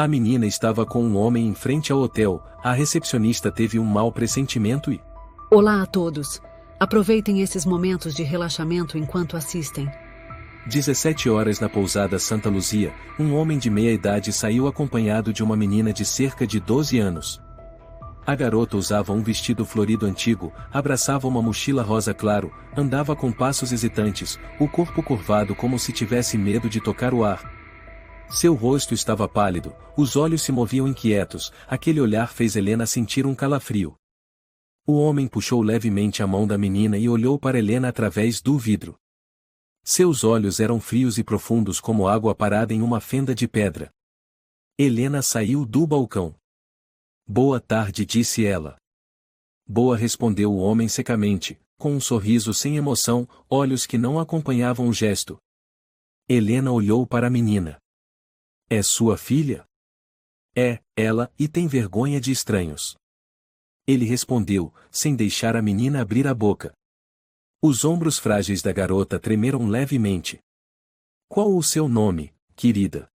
A menina estava com um homem em frente ao hotel. A recepcionista teve um mau pressentimento e... Olá a todos. Aproveitem esses momentos de relaxamento enquanto assistem. 17 horas na pousada Santa Luzia, um homem de meia idade saiu acompanhado de uma menina de cerca de 12 anos. A garota usava um vestido florido antigo, abraçava uma mochila rosa claro, andava com passos hesitantes, o corpo curvado como se tivesse medo de tocar o ar. Seu rosto estava pálido, os olhos se moviam inquietos, aquele olhar fez Helena sentir um calafrio. O homem puxou levemente a mão da menina e olhou para Helena através do vidro. Seus olhos eram frios e profundos como água parada em uma fenda de pedra. Helena saiu do balcão. Boa tarde, disse ela. Boa, respondeu o homem secamente, com um sorriso sem emoção, olhos que não acompanhavam o gesto. Helena olhou para a menina. É sua filha? É, ela, e tem vergonha de estranhos. Ele respondeu, sem deixar a menina abrir a boca. Os ombros frágeis da garota tremeram levemente. Qual o seu nome, querida?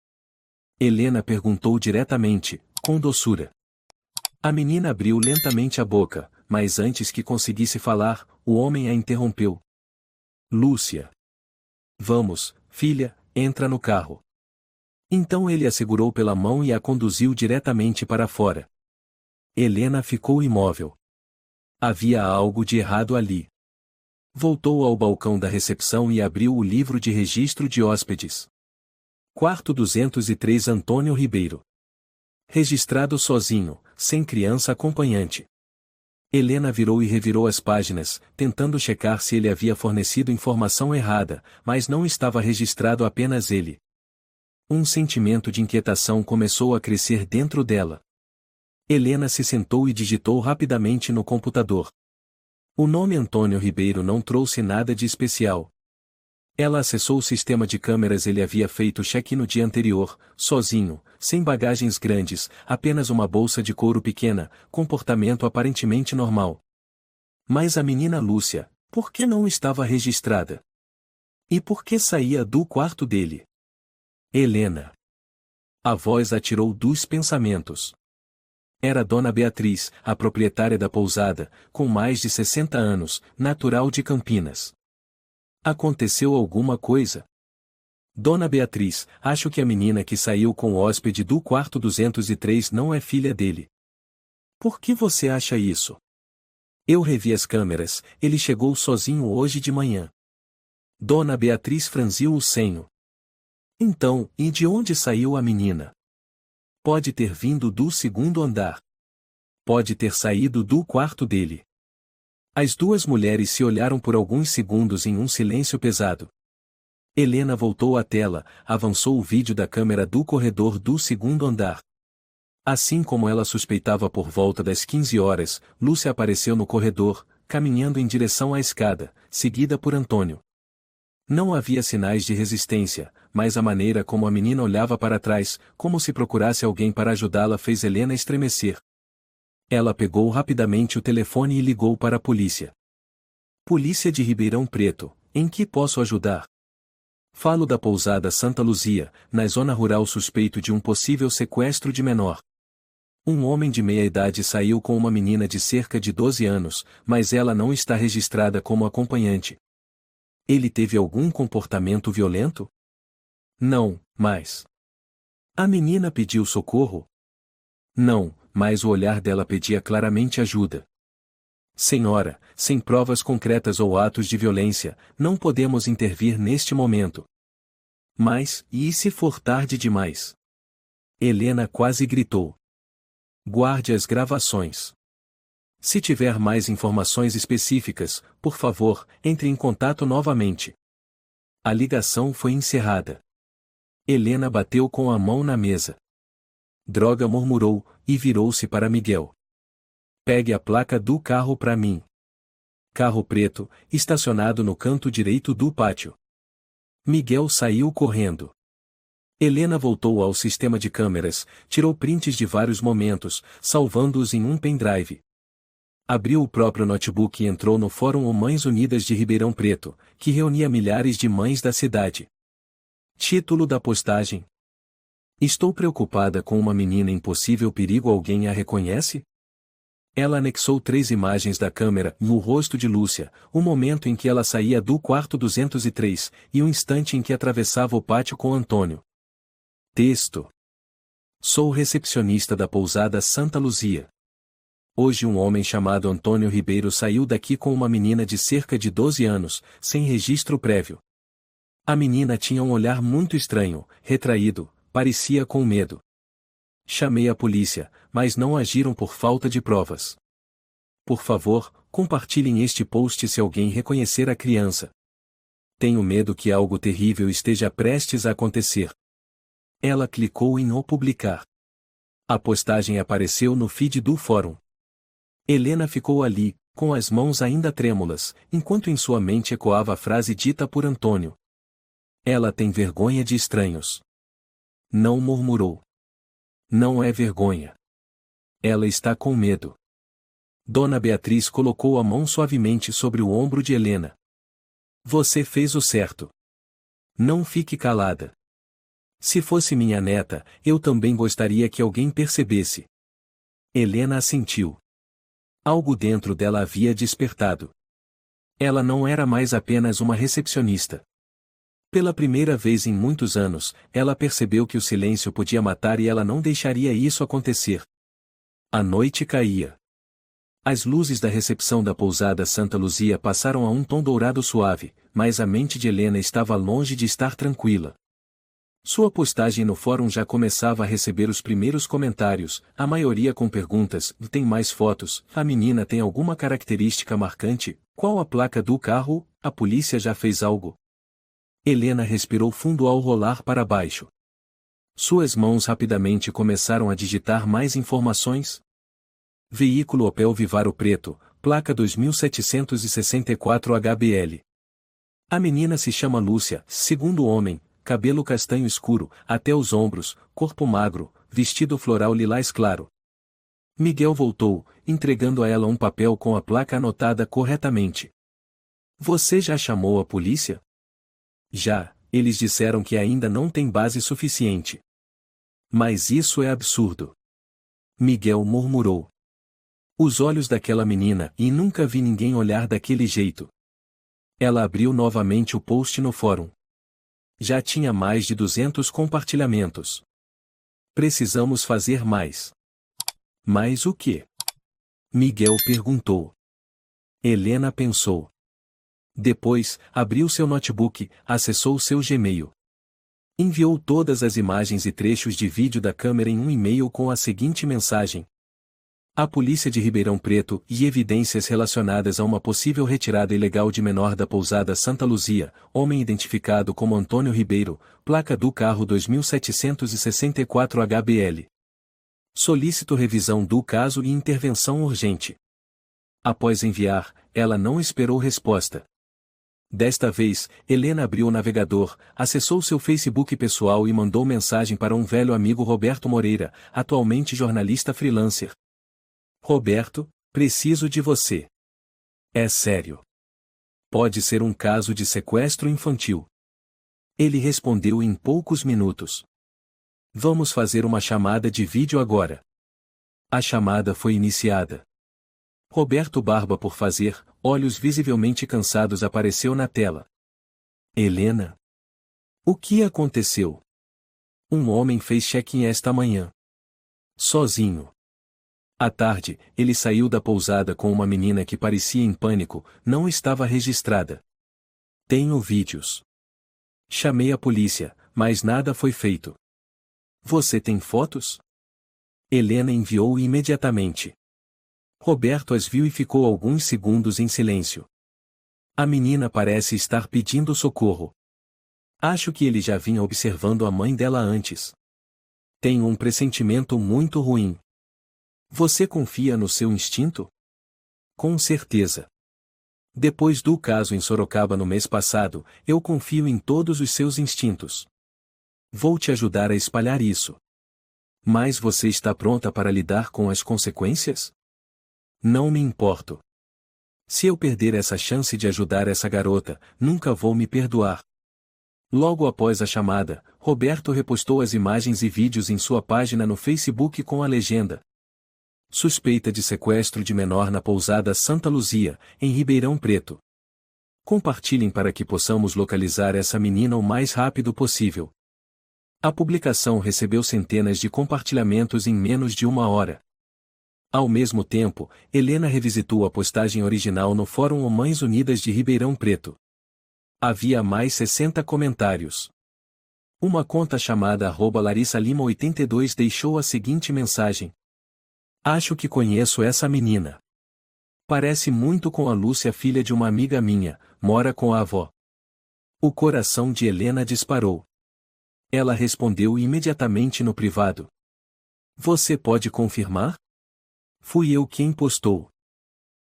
Helena perguntou diretamente, com doçura. A menina abriu lentamente a boca, mas antes que conseguisse falar, o homem a interrompeu. Lúcia. Vamos, filha, entra no carro. Então ele a segurou pela mão e a conduziu diretamente para fora. Helena ficou imóvel. Havia algo de errado ali. Voltou ao balcão da recepção e abriu o livro de registro de hóspedes. Quarto 203 Antônio Ribeiro. Registrado sozinho, sem criança acompanhante. Helena virou e revirou as páginas, tentando checar se ele havia fornecido informação errada, mas não estava registrado apenas ele. Um sentimento de inquietação começou a crescer dentro dela. Helena se sentou e digitou rapidamente no computador. O nome Antônio Ribeiro não trouxe nada de especial. Ela acessou o sistema de câmeras. Ele havia feito check-in no dia anterior, sozinho, sem bagagens grandes, apenas uma bolsa de couro pequena, comportamento aparentemente normal. Mas a menina Lúcia, por que não estava registrada? E por que saía do quarto dele? Helena. A voz a tirou dos pensamentos. Era Dona Beatriz, a proprietária da pousada, com mais de 60 anos, natural de Campinas. Aconteceu alguma coisa? Dona Beatriz, acho que a menina que saiu com o hóspede do quarto 203 não é filha dele. Por que você acha isso? Eu revi as câmeras, ele chegou sozinho hoje de manhã. Dona Beatriz franziu o senho. Então, e de onde saiu a menina? Pode ter vindo do segundo andar. Pode ter saído do quarto dele. As duas mulheres se olharam por alguns segundos em um silêncio pesado. Helena voltou à tela, avançou o vídeo da câmera do corredor do segundo andar. Assim como ela suspeitava, por volta das 15 horas, Lúcia apareceu no corredor, caminhando em direção à escada, seguida por Antônio. Não havia sinais de resistência, mas a maneira como a menina olhava para trás, como se procurasse alguém para ajudá-la, fez Helena estremecer. Ela pegou rapidamente o telefone e ligou para a polícia. Polícia de Ribeirão Preto, em que posso ajudar? Falo da pousada Santa Luzia, na zona rural, suspeito de um possível sequestro de menor. Um homem de meia idade saiu com uma menina de cerca de 12 anos, mas ela não está registrada como acompanhante. Ele teve algum comportamento violento? Não, mas... A menina pediu socorro? Não, mas o olhar dela pedia claramente ajuda. Senhora, sem provas concretas ou atos de violência, não podemos intervir neste momento. Mas, e se for tarde demais? Helena quase gritou. Guarde as gravações. Se tiver mais informações específicas, por favor, entre em contato novamente. A ligação foi encerrada. Helena bateu com a mão na mesa. Droga, murmurou, e virou-se para Miguel. Pegue a placa do carro para mim. Carro preto, estacionado no canto direito do pátio. Miguel saiu correndo. Helena voltou ao sistema de câmeras, tirou prints de vários momentos, salvando-os em um pendrive. Abriu o próprio notebook e entrou no Fórum Mães Unidas de Ribeirão Preto, que reunia milhares de mães da cidade. Título da postagem: Estou preocupada com uma menina em possível perigo. Alguém a reconhece? Ela anexou 3 imagens da câmera no rosto de Lúcia, o momento em que ela saía do quarto 203 e o instante em que atravessava o pátio com Antônio. Texto. Sou recepcionista da pousada Santa Luzia. Hoje um homem chamado Antônio Ribeiro saiu daqui com uma menina de cerca de 12 anos, sem registro prévio. A menina tinha um olhar muito estranho, retraído, parecia com medo. Chamei a polícia, mas não agiram por falta de provas. Por favor, compartilhem este post se alguém reconhecer a criança. Tenho medo que algo terrível esteja prestes a acontecer. Ela clicou em "O publicar". A postagem apareceu no feed do fórum. Helena ficou ali, com as mãos ainda trêmulas, enquanto em sua mente ecoava a frase dita por Antônio. Ela tem vergonha de estranhos. Não murmurou. Não é vergonha. Ela está com medo. Dona Beatriz colocou a mão suavemente sobre o ombro de Helena. Você fez o certo. Não fique calada. Se fosse minha neta, eu também gostaria que alguém percebesse. Helena assentiu. Algo dentro dela havia despertado. Ela não era mais apenas uma recepcionista. Pela primeira vez em muitos anos, ela percebeu que o silêncio podia matar e ela não deixaria isso acontecer. A noite caía. As luzes da recepção da pousada Santa Luzia passaram a um tom dourado suave, mas a mente de Helena estava longe de estar tranquila. Sua postagem no fórum já começava a receber os primeiros comentários, a maioria com perguntas: tem mais fotos? A menina tem alguma característica marcante? Qual a placa do carro? A polícia já fez algo? Helena respirou fundo ao rolar para baixo. Suas mãos rapidamente começaram a digitar mais informações. Veículo Opel Vivaro preto, placa 2764 HBL. A menina se chama Lúcia, segundo o homem, cabelo castanho escuro, até os ombros, corpo magro, vestido floral lilás claro. Miguel voltou, entregando a ela um papel com a placa anotada corretamente. Você já chamou a polícia? Já, eles disseram que ainda não tem base suficiente. Mas isso é absurdo. Miguel murmurou. Os olhos daquela menina, e nunca vi ninguém olhar daquele jeito. Ela abriu novamente o post no fórum. Já tinha mais de 200 compartilhamentos. Precisamos fazer mais. Mais o quê? Miguel perguntou. Helena pensou. Depois, abriu seu notebook, acessou seu Gmail. Enviou todas as imagens e trechos de vídeo da câmera em um e-mail com a seguinte mensagem: a polícia de Ribeirão Preto e evidências relacionadas a uma possível retirada ilegal de menor da pousada Santa Luzia, homem identificado como Antônio Ribeiro, placa do carro 2764 HBL. Solicito revisão do caso e intervenção urgente. Após enviar, ela não esperou resposta. Desta vez, Helena abriu o navegador, acessou seu Facebook pessoal e mandou mensagem para um velho amigo Roberto Moreira, atualmente jornalista freelancer. Roberto, preciso de você. É sério. Pode ser um caso de sequestro infantil. Ele respondeu em poucos minutos. Vamos fazer uma chamada de vídeo agora. A chamada foi iniciada. Roberto barba por fazer, olhos visivelmente cansados apareceu na tela. Helena? O que aconteceu? Um homem fez check-in esta manhã. Sozinho. À tarde, ele saiu da pousada com uma menina que parecia em pânico, não estava registrada. Tenho vídeos. Chamei a polícia, mas nada foi feito. Você tem fotos? Helena enviou imediatamente. Roberto as viu e ficou alguns segundos em silêncio. A menina parece estar pedindo socorro. Acho que ele já vinha observando a mãe dela antes. Tenho um pressentimento muito ruim. Você confia no seu instinto? Com certeza. Depois do caso em Sorocaba no mês passado, eu confio em todos os seus instintos. Vou te ajudar a espalhar isso. Mas você está pronta para lidar com as consequências? Não me importo. Se eu perder essa chance de ajudar essa garota, nunca vou me perdoar. Logo após a chamada, Roberto repostou as imagens e vídeos em sua página no Facebook com a legenda: suspeita de sequestro de menor na pousada Santa Luzia, em Ribeirão Preto. Compartilhem para que possamos localizar essa menina o mais rápido possível. A publicação recebeu centenas de compartilhamentos em menos de uma hora. Ao mesmo tempo, Helena revisitou a postagem original no Fórum Mães Unidas de Ribeirão Preto. Havia mais 60 comentários. Uma conta chamada @LarissaLima82 deixou a seguinte mensagem: acho que conheço essa menina. Parece muito com a Lúcia, filha de uma amiga minha, mora com a avó. O coração de Helena disparou. Ela respondeu imediatamente no privado: você pode confirmar? Fui eu quem postou.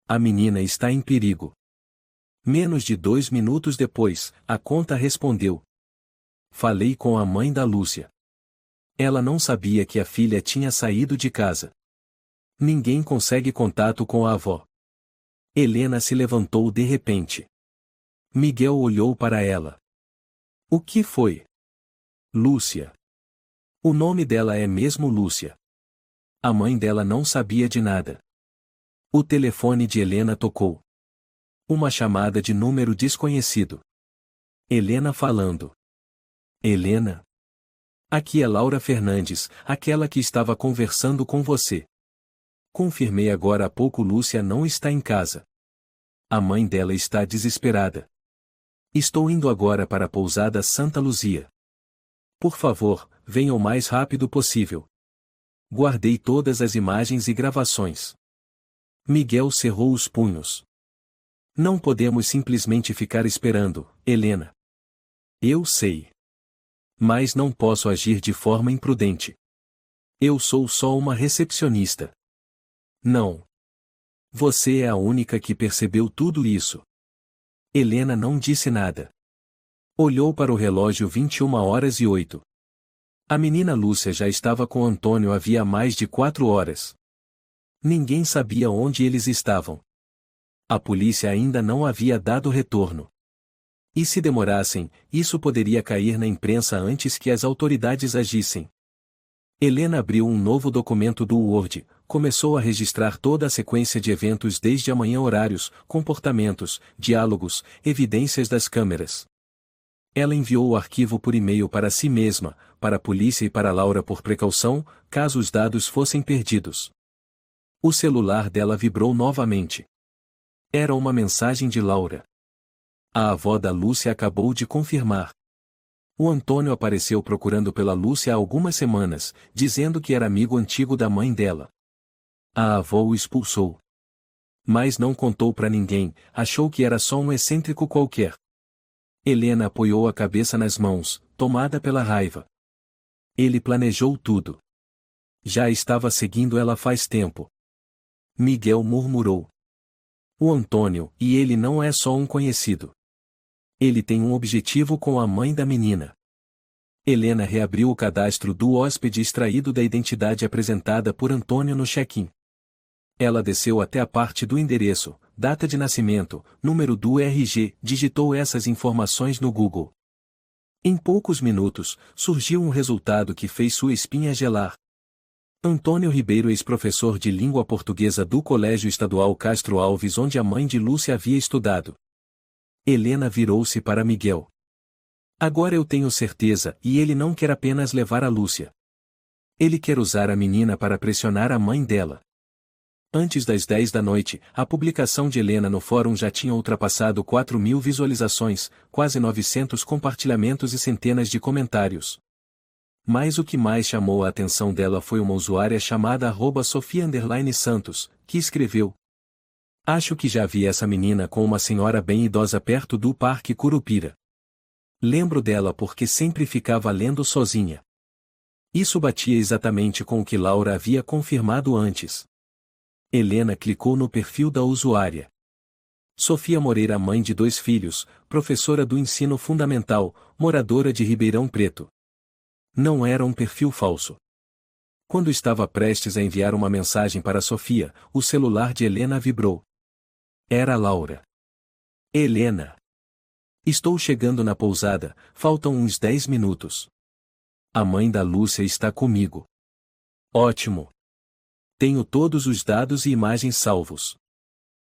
A menina está em perigo. Menos de 2 minutos depois, a conta respondeu: falei com a mãe da Lúcia. Ela não sabia que a filha tinha saído de casa. Ninguém consegue contato com a avó. Helena se levantou de repente. Miguel olhou para ela. O que foi? Lúcia. O nome dela é mesmo Lúcia. A mãe dela não sabia de nada. O telefone de Helena tocou. Uma chamada de número desconhecido. Helena falando. Helena? Aqui é Laura Fernandes, aquela que estava conversando com você. Confirmei agora há pouco, Lúcia não está em casa. A mãe dela está desesperada. Estou indo agora para a pousada Santa Luzia. Por favor, venha o mais rápido possível. Guardei todas as imagens e gravações. Miguel cerrou os punhos. Não podemos simplesmente ficar esperando, Helena. Eu sei. Mas não posso agir de forma imprudente. Eu sou só uma recepcionista. Não. Você é a única que percebeu tudo isso. Helena não disse nada. Olhou para o relógio 21h08. A menina Lúcia já estava com Antônio havia mais de 4 horas. Ninguém sabia onde eles estavam. A polícia ainda não havia dado retorno. E se demorassem, isso poderia cair na imprensa antes que as autoridades agissem. Helena abriu um novo documento do Word, começou a registrar toda a sequência de eventos desde amanhã: horários, comportamentos, diálogos, evidências das câmeras. Ela enviou o arquivo por e-mail para si mesma, para a polícia e para Laura por precaução, caso os dados fossem perdidos. O celular dela vibrou novamente. Era uma mensagem de Laura. A avó da Lúcia acabou de confirmar. O Antônio apareceu procurando pela Lúcia há algumas semanas, dizendo que era amigo antigo da mãe dela. A avó o expulsou. Mas não contou para ninguém, achou que era só um excêntrico qualquer. Helena apoiou a cabeça nas mãos, tomada pela raiva. Ele planejou tudo. Já estava seguindo ela faz tempo. Miguel murmurou. O Antônio, e ele não é só um conhecido. Ele tem um objetivo com a mãe da menina. Helena reabriu o cadastro do hóspede extraído da identidade apresentada por Antônio no check-in. Ela desceu até a parte do endereço, data de nascimento, número do RG, digitou essas informações no Google. Em poucos minutos, surgiu um resultado que fez sua espinha gelar. Antônio Ribeiro, ex-professor de língua portuguesa do Colégio Estadual Castro Alves, onde a mãe de Lúcia havia estudado. Helena virou-se para Miguel. Agora eu tenho certeza, e ele não quer apenas levar a Lúcia. Ele quer usar a menina para pressionar a mãe dela. Antes das 10 da noite, a publicação de Helena no fórum já tinha ultrapassado 4.000 visualizações, quase 900 compartilhamentos e centenas de comentários. Mas o que mais chamou a atenção dela foi uma usuária chamada @Sofia_Santos, que escreveu: acho que já vi essa menina com uma senhora bem idosa perto do Parque Curupira. Lembro dela porque sempre ficava lendo sozinha. Isso batia exatamente com o que Laura havia confirmado antes. Helena clicou no perfil da usuária. Sofia Moreira, mãe de 2 filhos, professora do ensino fundamental, moradora de Ribeirão Preto. Não era um perfil falso. Quando estava prestes a enviar uma mensagem para Sofia, o celular de Helena vibrou. Era Laura. Helena. Estou chegando na pousada, faltam uns 10 minutos. A mãe da Lúcia está comigo. Ótimo. Tenho todos os dados e imagens salvos.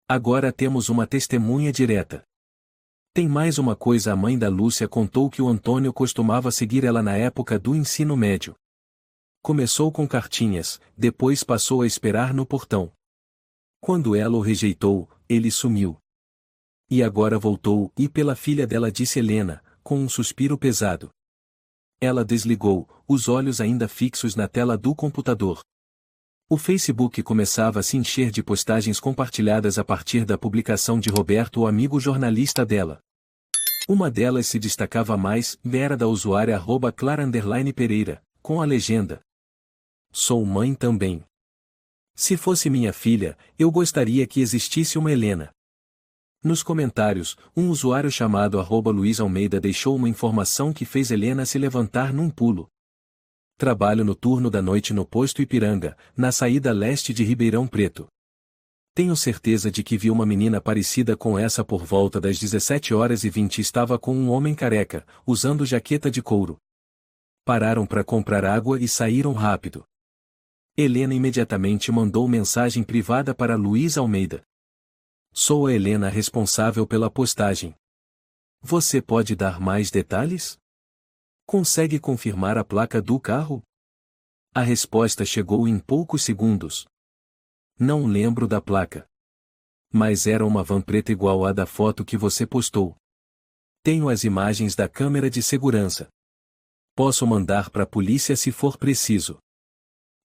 Agora temos uma testemunha direta. Tem mais uma coisa: a mãe da Lúcia contou que o Antônio costumava seguir ela na época do ensino médio. Começou com cartinhas, depois passou a esperar no portão. Quando ela o rejeitou, ele sumiu. E agora voltou, e pela filha dela, disse Helena, com um suspiro pesado. Ela desligou, os olhos ainda fixos na tela do computador. O Facebook começava a se encher de postagens compartilhadas a partir da publicação de Roberto, o amigo jornalista dela. Uma delas se destacava mais, era da usuária @Clara_Pereira, com a legenda: "Sou mãe também. Se fosse minha filha, eu gostaria que existisse uma Helena." Nos comentários, um usuário chamado @Luiz Almeida deixou uma informação que fez Helena se levantar num pulo. Trabalho no turno da noite no posto Ipiranga, na saída leste de Ribeirão Preto. Tenho certeza de que vi uma menina parecida com essa por volta das 17h20. Estava com um homem careca, usando jaqueta de couro. Pararam para comprar água e saíram rápido. Helena imediatamente mandou mensagem privada para Luiz Almeida. "Sou a Helena responsável pela postagem. Você pode dar mais detalhes? Consegue confirmar a placa do carro?" A resposta chegou em poucos segundos. "Não lembro da placa. Mas era uma van preta igual à da foto que você postou. Tenho as imagens da câmera de segurança. Posso mandar para a polícia se for preciso."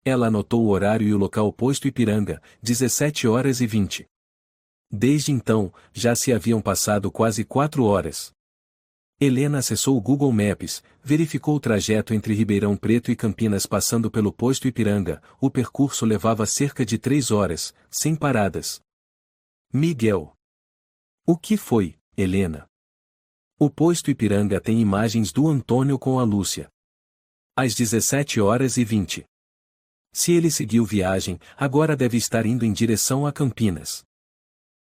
Ela anotou o horário e o local: posto Ipiranga, 17h20. Desde então, já se haviam passado quase 4 horas. Helena acessou o Google Maps, verificou o trajeto entre Ribeirão Preto e Campinas passando pelo posto Ipiranga. O percurso levava cerca de 3 horas, sem paradas. Miguel. O que foi, Helena? O posto Ipiranga tem imagens do Antônio com a Lúcia. Às 17h20. Se ele seguiu viagem, agora deve estar indo em direção a Campinas.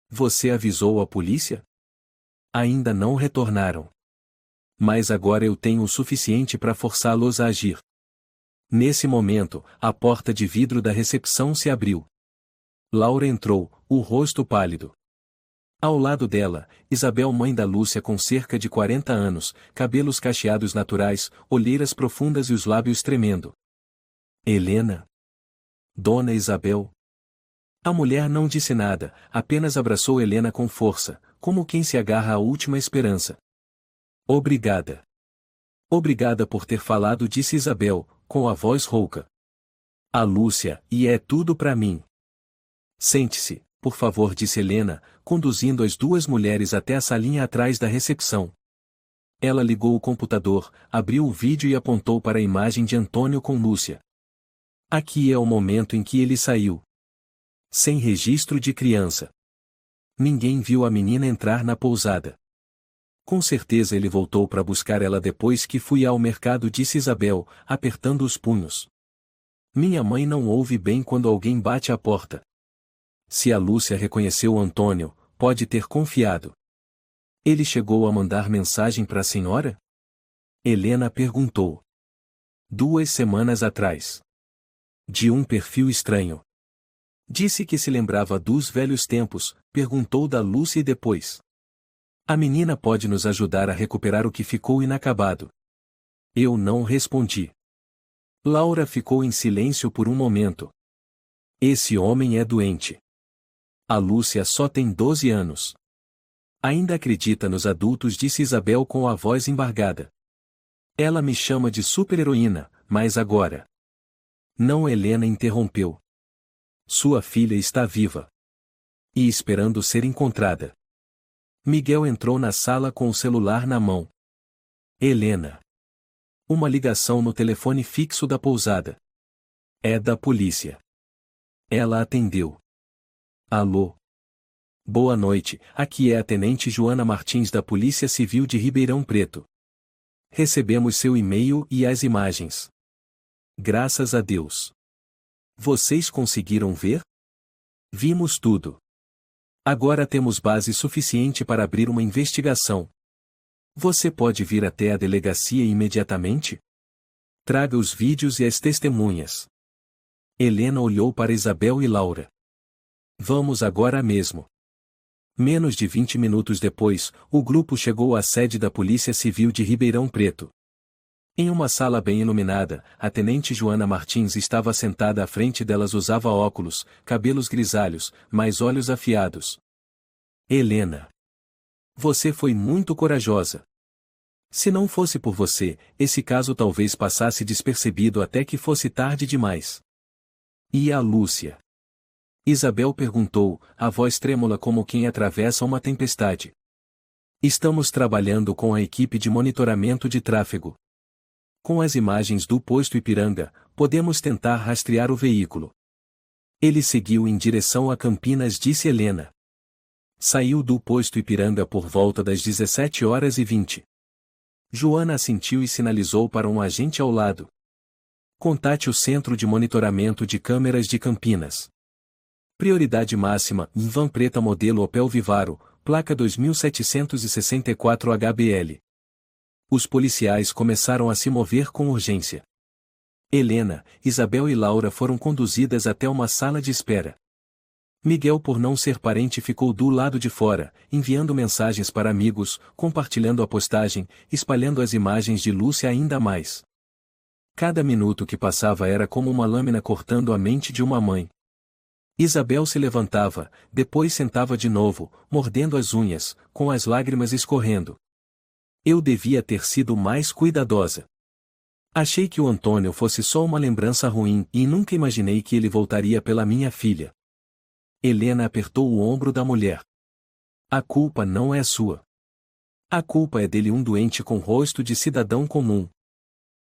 Você avisou a polícia? Ainda não retornaram. Mas agora eu tenho o suficiente para forçá-los a agir. Nesse momento, a porta de vidro da recepção se abriu. Laura entrou, o rosto pálido. Ao lado dela, Isabel, mãe da Lúcia, com cerca de 40 anos, cabelos cacheados naturais, olheiras profundas e os lábios tremendo. Helena? Dona Isabel? A mulher não disse nada, apenas abraçou Helena com força, como quem se agarra à última esperança. Obrigada. Obrigada por ter falado, disse Isabel, com a voz rouca. A Lúcia, e é tudo para mim. Sente-se, por favor, disse Helena, conduzindo as duas mulheres até a salinha atrás da recepção. Ela ligou o computador, abriu o vídeo e apontou para a imagem de Antônio com Lúcia. Aqui é o momento em que ele saiu. Sem registro de criança. Ninguém viu a menina entrar na pousada. Com certeza ele voltou para buscar ela depois que fui ao mercado, disse Isabel, apertando os punhos. Minha mãe não ouve bem quando alguém bate à porta. Se a Lúcia reconheceu o Antônio, pode ter confiado. Ele chegou a mandar mensagem para a senhora? Helena perguntou. 2 semanas atrás. De um perfil estranho. Disse que se lembrava dos velhos tempos, perguntou da Lúcia e depois. A menina pode nos ajudar a recuperar o que ficou inacabado. Eu não respondi. Laura ficou em silêncio por um momento. Esse homem é doente. A Lúcia só tem 12 anos. Ainda acredita nos adultos, disse Isabel com a voz embargada. Ela me chama de super-heroína, mas agora. Não, Helena interrompeu. Sua filha está viva. E esperando ser encontrada. Miguel entrou na sala com o celular na mão. Helena. Uma ligação no telefone fixo da pousada. É da polícia. Ela atendeu. Alô? Boa noite, aqui é a Tenente Joana Martins da Polícia Civil de Ribeirão Preto. Recebemos seu e-mail e as imagens. Graças a Deus. Vocês conseguiram ver? Vimos tudo. Agora temos base suficiente para abrir uma investigação. Você pode vir até a delegacia imediatamente? Traga os vídeos e as testemunhas. Helena olhou para Isabel e Laura. Vamos agora mesmo. Menos de 20 minutos depois, o grupo chegou à sede da Polícia Civil de Ribeirão Preto. Em uma sala bem iluminada, a tenente Joana Martins estava sentada à frente delas, usava óculos, cabelos grisalhos, mas olhos afiados. Helena. Você foi muito corajosa. Se não fosse por você, esse caso talvez passasse despercebido até que fosse tarde demais. E a Lúcia? Isabel perguntou, a voz trêmula como quem atravessa uma tempestade. Estamos trabalhando com a equipe de monitoramento de tráfego. Com as imagens do posto Ipiranga, podemos tentar rastrear o veículo. Ele seguiu em direção a Campinas, disse Helena. Saiu do posto Ipiranga por volta das 17h20. Joana assentiu e sinalizou para um agente ao lado. Contate o Centro de Monitoramento de Câmeras de Campinas. Prioridade máxima, van preta modelo Opel Vivaro, placa 2764 HBL. Os policiais começaram a se mover com urgência. Helena, Isabel e Laura foram conduzidas até uma sala de espera. Miguel, por não ser parente, ficou do lado de fora, enviando mensagens para amigos, compartilhando a postagem, espalhando as imagens de Lúcia ainda mais. Cada minuto que passava era como uma lâmina cortando a mente de uma mãe. Isabel se levantava, depois sentava de novo, mordendo as unhas, com as lágrimas escorrendo. Eu devia ter sido mais cuidadosa. Achei que o Antônio fosse só uma lembrança ruim e nunca imaginei que ele voltaria pela minha filha. Helena apertou o ombro da mulher. A culpa não é sua. A culpa é dele, um doente com rosto de cidadão comum.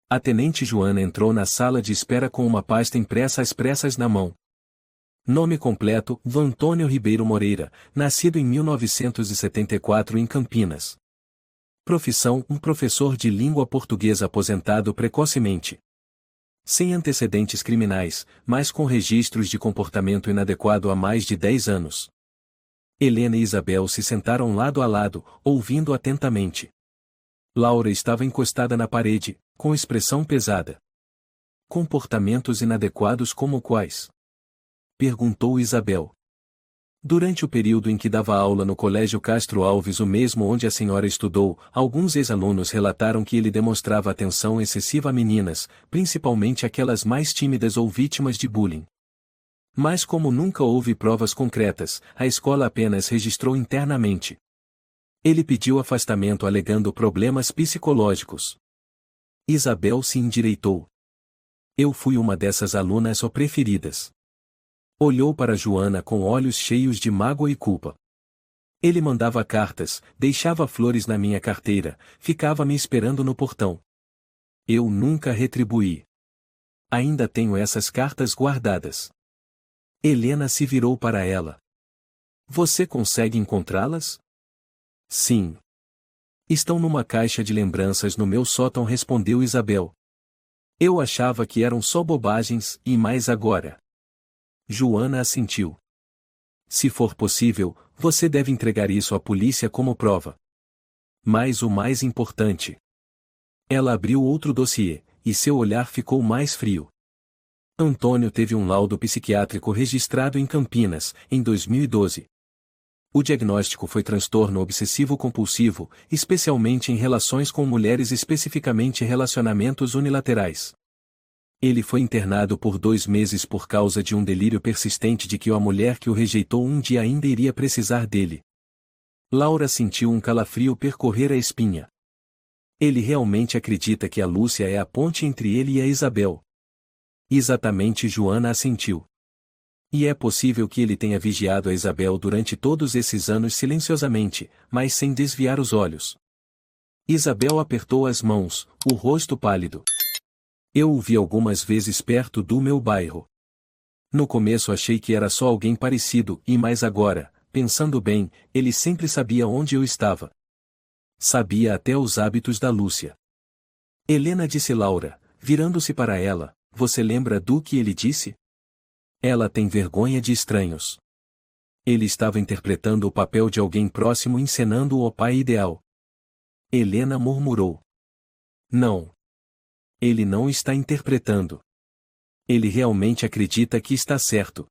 A tenente Joana entrou na sala de espera com uma pasta impressa às pressas na mão. Nome completo, Antônio Ribeiro Moreira, nascido em 1974 em Campinas. Profissão, um professor de língua portuguesa aposentado precocemente. Sem antecedentes criminais, mas com registros de comportamento inadequado há mais de 10 anos. Helena e Isabel se sentaram lado a lado, ouvindo atentamente. Laura estava encostada na parede, com expressão pesada. Comportamentos inadequados como quais? Perguntou Isabel. Durante o período em que dava aula no Colégio Castro Alves, o mesmo onde a senhora estudou, alguns ex-alunos relataram que ele demonstrava atenção excessiva a meninas, principalmente aquelas mais tímidas ou vítimas de bullying. Mas como nunca houve provas concretas, a escola apenas registrou internamente. Ele pediu afastamento alegando problemas psicológicos. Isabel se endireitou. Eu fui uma dessas alunas ou preferidas. Olhou para Joana com olhos cheios de mágoa e culpa. Ele mandava cartas, deixava flores na minha carteira, ficava me esperando no portão. Eu nunca retribuí. Ainda tenho essas cartas guardadas. Helena se virou para ela. Você consegue encontrá-las? Sim. Estão numa caixa de lembranças no meu sótão, respondeu Isabel. Eu achava que eram só bobagens, e mais agora. Joana assentiu. Se for possível, você deve entregar isso à polícia como prova. Mas o mais importante. Ela abriu outro dossiê, e seu olhar ficou mais frio. Antônio teve um laudo psiquiátrico registrado em Campinas, em 2012. O diagnóstico foi transtorno obsessivo-compulsivo, especialmente em relações com mulheres, especificamente relacionamentos unilaterais. Ele foi internado por 2 meses por causa de um delírio persistente de que a mulher que o rejeitou um dia ainda iria precisar dele. Laura sentiu um calafrio percorrer a espinha. Ele realmente acredita que a Lúcia é a ponte entre ele e a Isabel. Exatamente, Joana assentiu. E é possível que ele tenha vigiado a Isabel durante todos esses anos silenciosamente, mas sem desviar os olhos. Isabel apertou as mãos, o rosto pálido. Eu o vi algumas vezes perto do meu bairro. No começo achei que era só alguém parecido, mas agora, pensando bem, ele sempre sabia onde eu estava. Sabia até os hábitos da Lúcia. Helena, disse Laura, virando-se para ela, você lembra do que ele disse? Ela tem vergonha de estranhos. Ele estava interpretando o papel de alguém próximo, encenando o pai ideal. Helena murmurou. Não. Ele não está interpretando. Ele realmente acredita que está certo.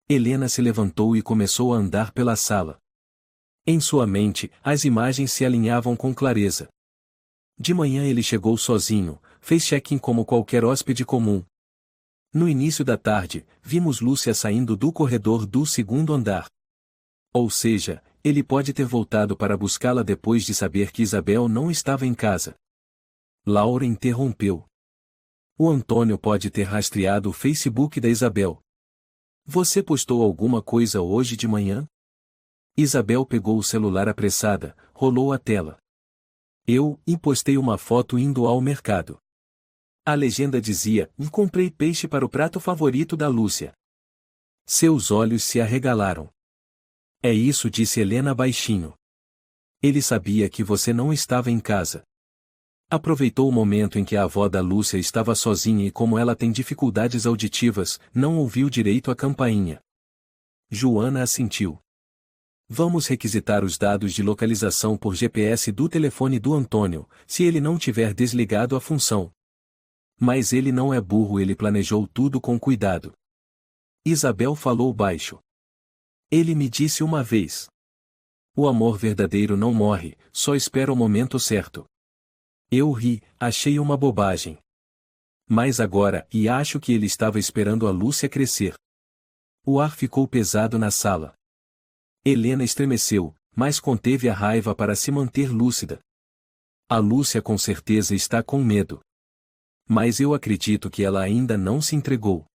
Helena se levantou e começou a andar pela sala. Em sua mente, as imagens se alinhavam com clareza. De manhã ele chegou sozinho, fez check-in como qualquer hóspede comum. No início da tarde, vimos Lúcia saindo do corredor do segundo andar. Ou seja, ele pode ter voltado para buscá-la depois de saber que Isabel não estava em casa. Laura interrompeu. O Antônio pode ter rastreado o Facebook da Isabel. Você postou alguma coisa hoje de manhã? Isabel pegou o celular apressada, rolou a tela. Eu postei uma foto indo ao mercado. A legenda dizia: comprei peixe para o prato favorito da Lúcia. Seus olhos se arregalaram. É isso, disse Helena baixinho. Ele sabia que você não estava em casa. Aproveitou o momento em que a avó da Lúcia estava sozinha e, como ela tem dificuldades auditivas, não ouviu direito a campainha. Joana assentiu. Vamos requisitar os dados de localização por GPS do telefone do Antônio, se ele não tiver desligado a função. Mas ele não é burro, ele planejou tudo com cuidado. Isabel falou baixo. Ele me disse uma vez. O amor verdadeiro não morre, só espera o momento certo. Eu ri, achei uma bobagem. Mas agora, acho que ele estava esperando a Lúcia crescer. O ar ficou pesado na sala. Helena estremeceu, mas conteve a raiva para se manter lúcida. A Lúcia com certeza está com medo. Mas eu acredito que ela ainda não se entregou.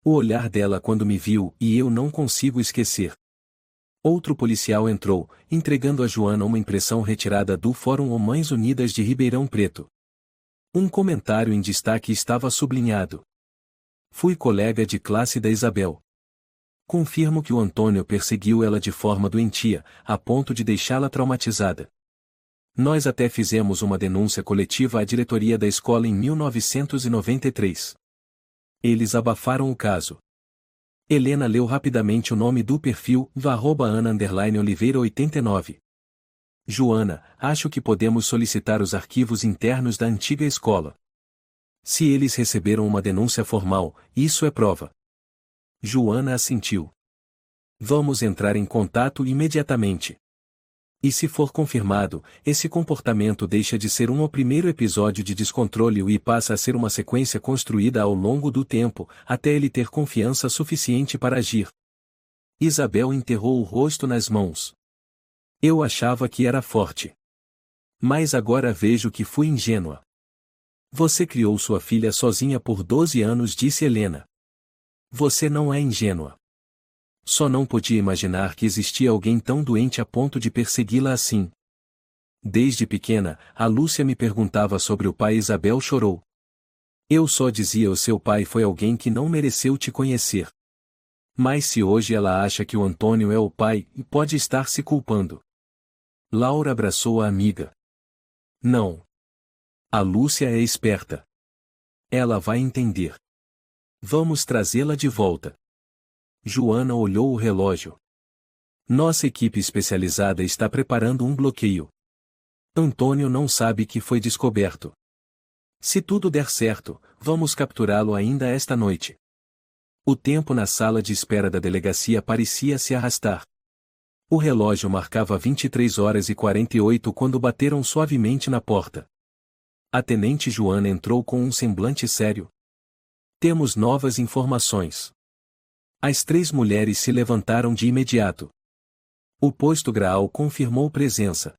O olhar dela quando me viu, e eu não consigo esquecer. Outro policial entrou, entregando a Joana uma impressão retirada do Fórum Mães Unidas de Ribeirão Preto. Um comentário em destaque estava sublinhado. Fui colega de classe da Isabel. Confirmo que o Antônio perseguiu ela de forma doentia, a ponto de deixá-la traumatizada. Nós até fizemos uma denúncia coletiva à diretoria da escola em 1993. Eles abafaram o caso. Helena leu rapidamente o nome do perfil, @Ana_Oliveira89. Joana, acho que podemos solicitar os arquivos internos da antiga escola. Se eles receberam uma denúncia formal, isso é prova. Joana assentiu. Vamos entrar em contato imediatamente. E se for confirmado, esse comportamento deixa de ser o primeiro episódio de descontrole e passa a ser uma sequência construída ao longo do tempo, até ele ter confiança suficiente para agir. Isabel enterrou o rosto nas mãos. Eu achava que era forte. Mas agora vejo que fui ingênua. Você criou sua filha sozinha por 12 anos, disse Helena. Você não é ingênua. Só não podia imaginar que existia alguém tão doente a ponto de persegui-la assim. Desde pequena, a Lúcia me perguntava sobre o pai. Isabel chorou. Eu só dizia: o seu pai foi alguém que não mereceu te conhecer. Mas se hoje ela acha que o Antônio é o pai, pode estar se culpando. Laura abraçou a amiga. Não. A Lúcia é esperta. Ela vai entender. Vamos trazê-la de volta. Joana olhou o relógio. Nossa equipe especializada está preparando um bloqueio. Antônio não sabe que foi descoberto. Se tudo der certo, vamos capturá-lo ainda esta noite. O tempo na sala de espera da delegacia parecia se arrastar. O relógio marcava 23h48 quando bateram suavemente na porta. A tenente Joana entrou com um semblante sério. Temos novas informações. As 3 mulheres se levantaram de imediato. O posto Graal confirmou presença.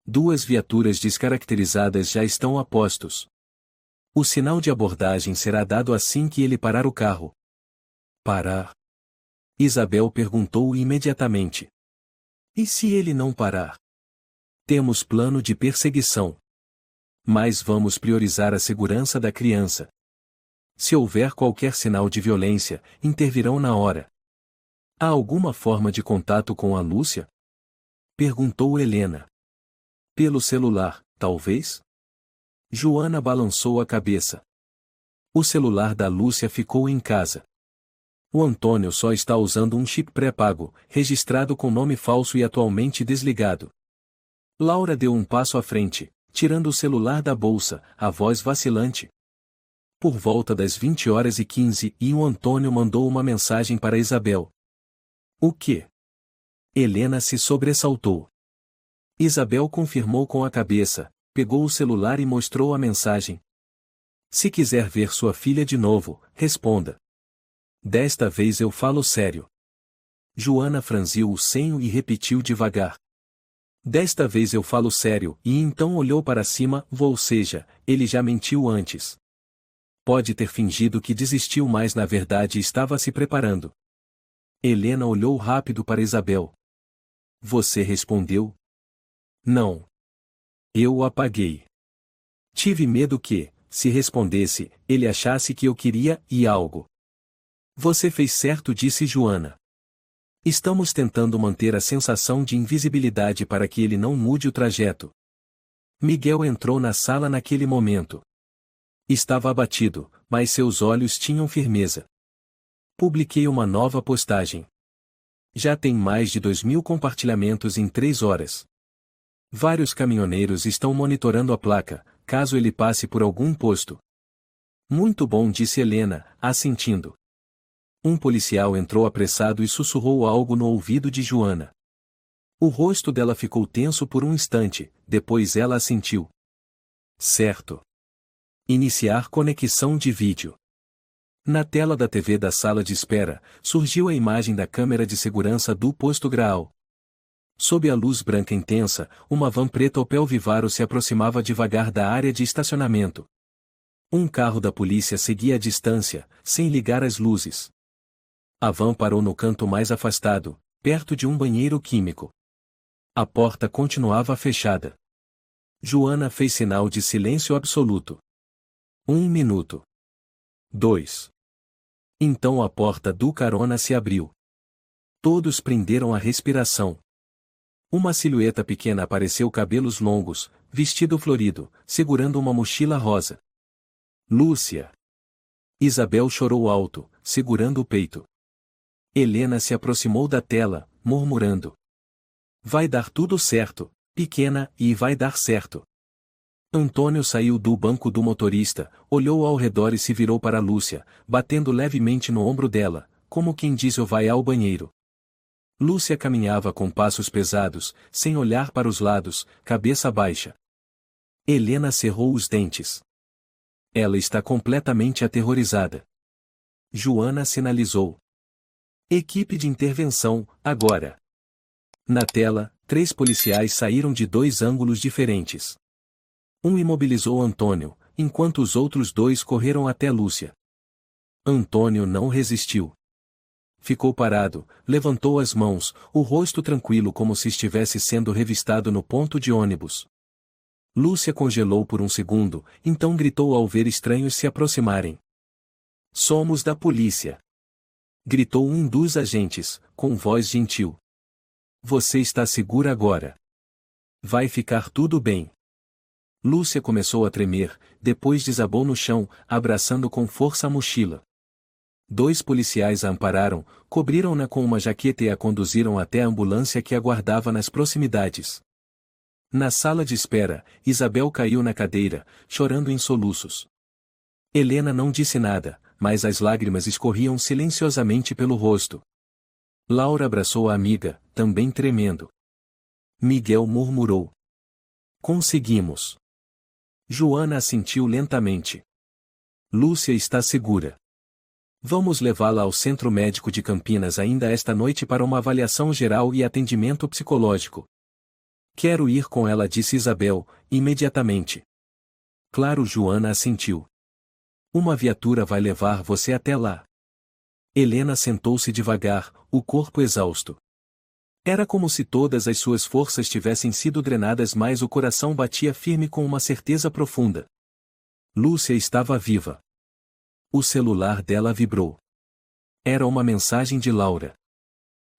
2 viaturas descaracterizadas já estão a postos. O sinal de abordagem será dado assim que ele parar o carro. Parar? Isabel perguntou imediatamente. E se ele não parar? Temos plano de perseguição. Mas vamos priorizar a segurança da criança. Se houver qualquer sinal de violência, intervirão na hora. Há alguma forma de contato com a Lúcia? Perguntou Helena. Pelo celular, talvez? Joana balançou a cabeça. O celular da Lúcia ficou em casa. O Antônio só está usando um chip pré-pago, registrado com nome falso e atualmente desligado. Laura deu um passo à frente, tirando o celular da bolsa, a voz vacilante. Por volta das 20h15, o Antônio mandou uma mensagem para Isabel. O quê? Helena se sobressaltou. Isabel confirmou com a cabeça, pegou o celular e mostrou a mensagem. Se quiser ver sua filha de novo, responda. Desta vez eu falo sério. Joana franziu o senho e repetiu devagar. Desta vez eu falo sério, e então olhou para cima, ou seja, ele já mentiu antes. Pode ter fingido que desistiu, mas na verdade estava se preparando. Helena olhou rápido para Isabel. Você respondeu? Não. Eu o apaguei. Tive medo que, se respondesse, ele achasse que eu queria algo. Você fez certo, disse Joana. Estamos tentando manter a sensação de invisibilidade para que ele não mude o trajeto. Miguel entrou na sala naquele momento. Estava abatido, mas seus olhos tinham firmeza. Publiquei uma nova postagem. Já tem mais de 2.000 compartilhamentos em 3 horas. Vários caminhoneiros estão monitorando a placa, caso ele passe por algum posto. Muito bom, disse Helena, assentindo. Um policial entrou apressado e sussurrou algo no ouvido de Joana. O rosto dela ficou tenso por um instante, depois ela assentiu. Certo. Iniciar conexão de vídeo. Na tela da TV da sala de espera, surgiu a imagem da câmera de segurança do posto Graal. Sob a luz branca intensa, uma van preta Opel Vivaro se aproximava devagar da área de estacionamento. Um carro da polícia seguia à distância, sem ligar as luzes. A van parou no canto mais afastado, perto de um banheiro químico. A porta continuava fechada. Joana fez sinal de silêncio absoluto. 1 minuto. 2. Então a porta do carona se abriu. Todos prenderam a respiração. Uma silhueta pequena apareceu, cabelos longos, vestido florido, segurando uma mochila rosa. Lúcia. Isabel chorou alto, segurando o peito. Helena se aproximou da tela, murmurando. Vai dar tudo certo, pequena, e vai dar certo. Antônio saiu do banco do motorista, olhou ao redor e se virou para Lúcia, batendo levemente no ombro dela, como quem diz: "Eu vai ao banheiro." Lúcia caminhava com passos pesados, sem olhar para os lados, cabeça baixa. Helena cerrou os dentes. Ela está completamente aterrorizada. Joana sinalizou. Equipe de intervenção, agora. Na tela, 3 policiais saíram de 2 ângulos diferentes. Um imobilizou Antônio, enquanto os outros 2 correram até Lúcia. Antônio não resistiu. Ficou parado, levantou as mãos, o rosto tranquilo como se estivesse sendo revistado no ponto de ônibus. Lúcia congelou por um segundo, então gritou ao ver estranhos se aproximarem. Somos da polícia. Gritou um dos agentes, com voz gentil. Você está segura agora. Vai ficar tudo bem. Lúcia começou a tremer, depois desabou no chão, abraçando com força a mochila. 2 policiais a ampararam, cobriram-na com uma jaqueta e a conduziram até a ambulância que aguardava nas proximidades. Na sala de espera, Isabel caiu na cadeira, chorando em soluços. Helena não disse nada, mas as lágrimas escorriam silenciosamente pelo rosto. Laura abraçou a amiga, também tremendo. Miguel murmurou. Conseguimos. Joana assentiu lentamente. Lúcia está segura. Vamos levá-la ao Centro Médico de Campinas ainda esta noite para uma avaliação geral e atendimento psicológico. Quero ir com ela, disse Isabel, imediatamente. Claro, Joana assentiu. Uma viatura vai levar você até lá. Helena sentou-se devagar, o corpo exausto. Era como se todas as suas forças tivessem sido drenadas, mas o coração batia firme com uma certeza profunda. Lúcia estava viva. O celular dela vibrou. Era uma mensagem de Laura.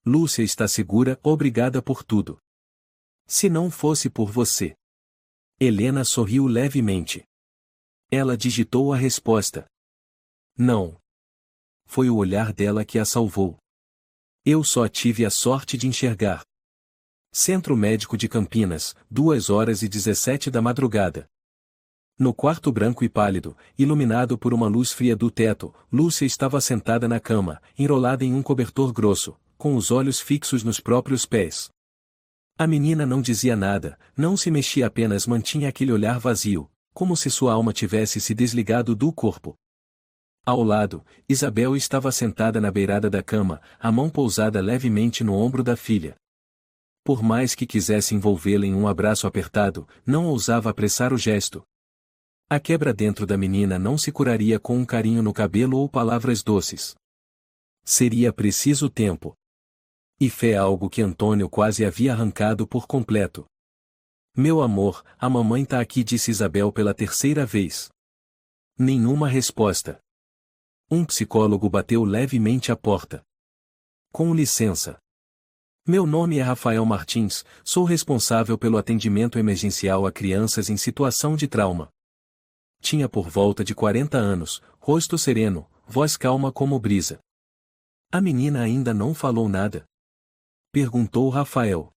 Lúcia está segura, obrigada por tudo. Se não fosse por você. Helena sorriu levemente. Ela digitou a resposta. Não. Foi o olhar dela que a salvou. Eu só tive a sorte de enxergar. Centro Médico de Campinas, 2h17 da madrugada. No quarto branco e pálido, iluminado por uma luz fria do teto, Lúcia estava sentada na cama, enrolada em um cobertor grosso, com os olhos fixos nos próprios pés. A menina não dizia nada, não se mexia, apenas mantinha aquele olhar vazio, como se sua alma tivesse se desligado do corpo. Ao lado, Isabel estava sentada na beirada da cama, a mão pousada levemente no ombro da filha. Por mais que quisesse envolvê-la em um abraço apertado, não ousava apressar o gesto. A quebra dentro da menina não se curaria com um carinho no cabelo ou palavras doces. Seria preciso tempo. E fé, algo que Antônio quase havia arrancado por completo. Meu amor, a mamãe tá aqui, disse Isabel pela terceira vez. Nenhuma resposta. Um psicólogo bateu levemente à porta. Com licença. Meu nome é Rafael Martins, sou responsável pelo atendimento emergencial a crianças em situação de trauma. Tinha por volta de 40 anos, rosto sereno, voz calma como brisa. A menina ainda não falou nada? Perguntou Rafael.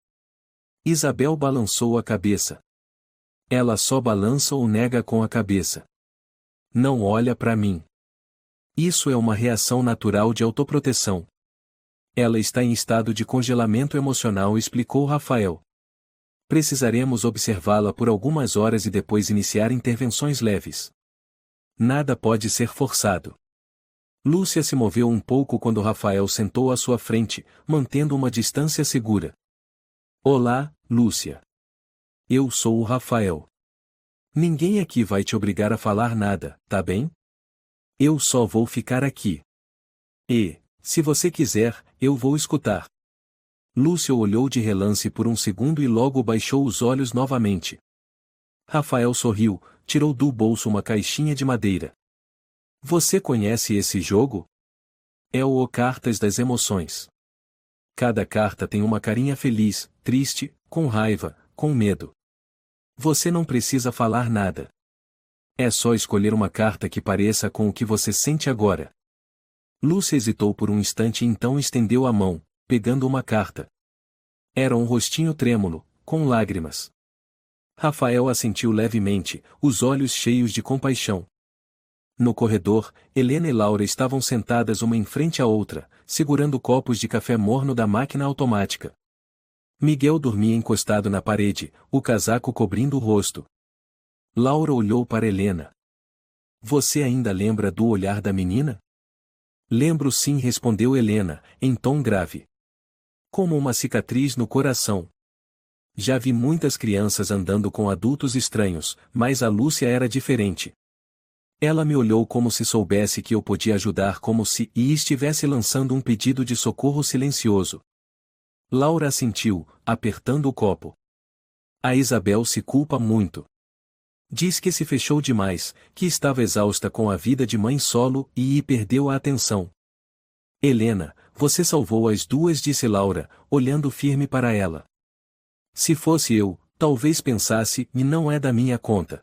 Isabel balançou a cabeça. Ela só balança ou nega com a cabeça. Não olha para mim. Isso é uma reação natural de autoproteção. Ela está em estado de congelamento emocional, explicou Rafael. Precisaremos observá-la por algumas horas e depois iniciar intervenções leves. Nada pode ser forçado. Lúcia se moveu um pouco quando Rafael sentou à sua frente, mantendo uma distância segura. Olá, Lúcia. Eu sou o Rafael. Ninguém aqui vai te obrigar a falar nada, tá bem? Eu só vou ficar aqui. E, se você quiser, eu vou escutar. Lúcia olhou de relance por um segundo e logo baixou os olhos novamente. Rafael sorriu, tirou do bolso uma caixinha de madeira. Você conhece esse jogo? É o Cartas das Emoções. Cada carta tem uma carinha feliz, triste, com raiva, com medo. Você não precisa falar nada. É só escolher uma carta que pareça com o que você sente agora. Lúcia hesitou por um instante e então estendeu a mão, pegando uma carta. Era um rostinho trêmulo, com lágrimas. Rafael assentiu levemente, os olhos cheios de compaixão. No corredor, Helena e Laura estavam sentadas uma em frente à outra, segurando copos de café morno da máquina automática. Miguel dormia encostado na parede, o casaco cobrindo o rosto. Laura olhou para Helena. Você ainda lembra do olhar da menina? Lembro sim, respondeu Helena, em tom grave. Como uma cicatriz no coração. Já vi muitas crianças andando com adultos estranhos, mas a Lúcia era diferente. Ela me olhou como se soubesse que eu podia ajudar, como se estivesse lançando um pedido de socorro silencioso. Laura assentiu, apertando o copo. A Isabel se culpa muito. Diz que se fechou demais, que estava exausta com a vida de mãe solo e perdeu a atenção. Helena, você salvou as duas, disse Laura, olhando firme para ela. Se fosse eu, talvez pensasse, e não é da minha conta.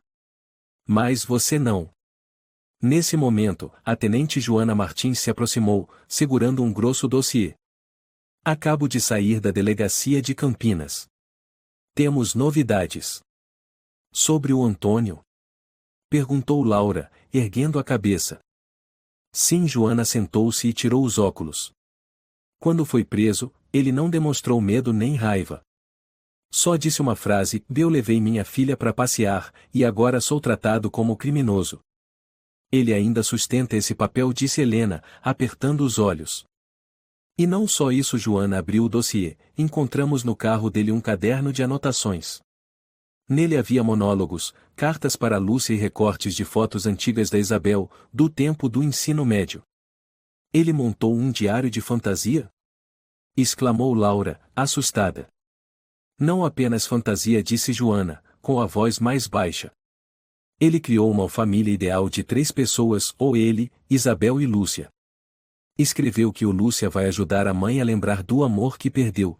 Mas você não. Nesse momento, a tenente Joana Martins se aproximou, segurando um grosso dossiê. Acabo de sair da delegacia de Campinas. Temos novidades. Sobre o Antônio? Perguntou Laura, erguendo a cabeça. Sim, Joana sentou-se e tirou os óculos. Quando foi preso, ele não demonstrou medo nem raiva. Só disse uma frase: eu levei minha filha para passear, e agora sou tratado como criminoso. Ele ainda sustenta esse papel, disse Helena, apertando os olhos. E não só isso, Joana abriu o dossiê, encontramos no carro dele um caderno de anotações. Nele havia monólogos, cartas para Lúcia e recortes de fotos antigas da Isabel, do tempo do ensino médio. Ele montou um diário de fantasia? Exclamou Laura, assustada. Não apenas fantasia, disse Joana, com a voz mais baixa. Ele criou uma família ideal de 3 pessoas, ou ele, Isabel e Lúcia. Escreveu que o Lúcia vai ajudar a mãe a lembrar do amor que perdeu.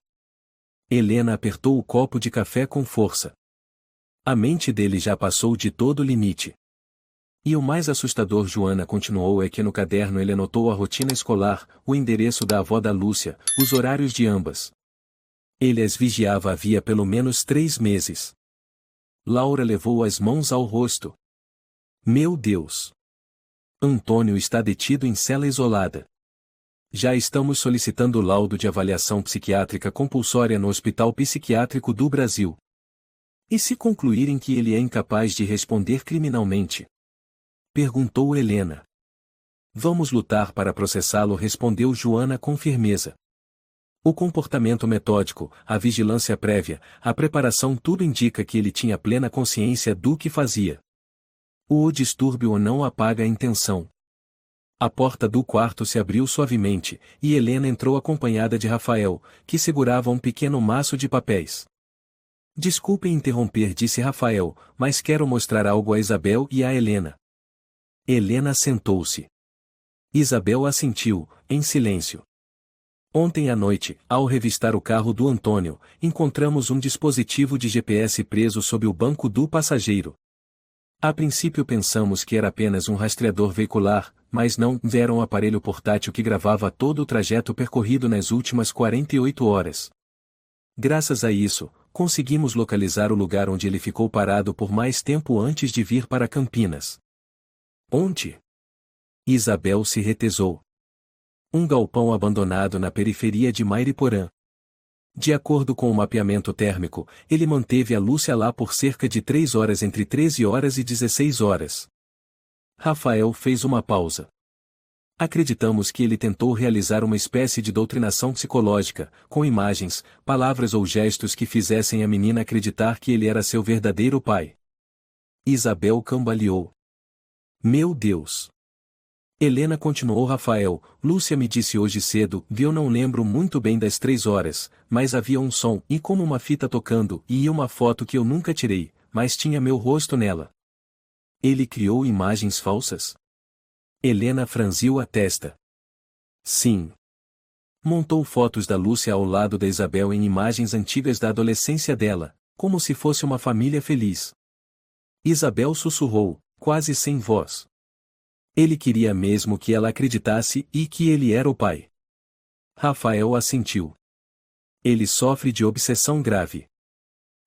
Helena apertou o copo de café com força. A mente dele já passou de todo o limite. E o mais assustador, Joana continuou, é que no caderno ele anotou a rotina escolar, o endereço da avó da Lúcia, os horários de ambas. Ele as vigiava havia pelo menos 3 meses. Laura levou as mãos ao rosto. Meu Deus! Antônio está detido em cela isolada. Já estamos solicitando laudo de avaliação psiquiátrica compulsória no Hospital Psiquiátrico do Brasil. E se concluírem que ele é incapaz de responder criminalmente? Perguntou Helena. Vamos lutar para processá-lo, respondeu Joana com firmeza. O comportamento metódico, a vigilância prévia, a preparação, tudo indica que ele tinha plena consciência do que fazia. O distúrbio não apaga a intenção. A porta do quarto se abriu suavemente, e Helena entrou acompanhada de Rafael, que segurava um pequeno maço de papéis. Desculpem interromper, disse Rafael, mas quero mostrar algo a Isabel e a Helena. Helena sentou-se. Isabel assentiu, em silêncio. Ontem à noite, ao revistar o carro do Antônio, encontramos um dispositivo de GPS preso sob o banco do passageiro. A princípio pensamos que era apenas um rastreador veicular, mas não, era um aparelho portátil que gravava todo o trajeto percorrido nas últimas 48 horas. Graças a isso, conseguimos localizar o lugar onde ele ficou parado por mais tempo antes de vir para Campinas. Onde? Isabel se retesou. Um galpão abandonado na periferia de Mairiporã. De acordo com o mapeamento térmico, ele manteve a Lúcia lá por cerca de 3 horas, entre 13 horas e 16 horas. Rafael fez uma pausa. Acreditamos que ele tentou realizar uma espécie de doutrinação psicológica, com imagens, palavras ou gestos que fizessem a menina acreditar que ele era seu verdadeiro pai. Isabel cambaleou. Meu Deus! Helena continuou. Rafael, Lúcia me disse hoje cedo, eu não lembro muito bem das 3 horas, mas havia um som, e como uma fita tocando, e uma foto que eu nunca tirei, mas tinha meu rosto nela. Ele criou imagens falsas? Helena franziu a testa. Sim. Montou fotos da Lúcia ao lado da Isabel em imagens antigas da adolescência dela, como se fosse uma família feliz. Isabel sussurrou, quase sem voz. Ele queria mesmo que ela acreditasse e que ele era o pai. Rafael assentiu. Ele sofre de obsessão grave.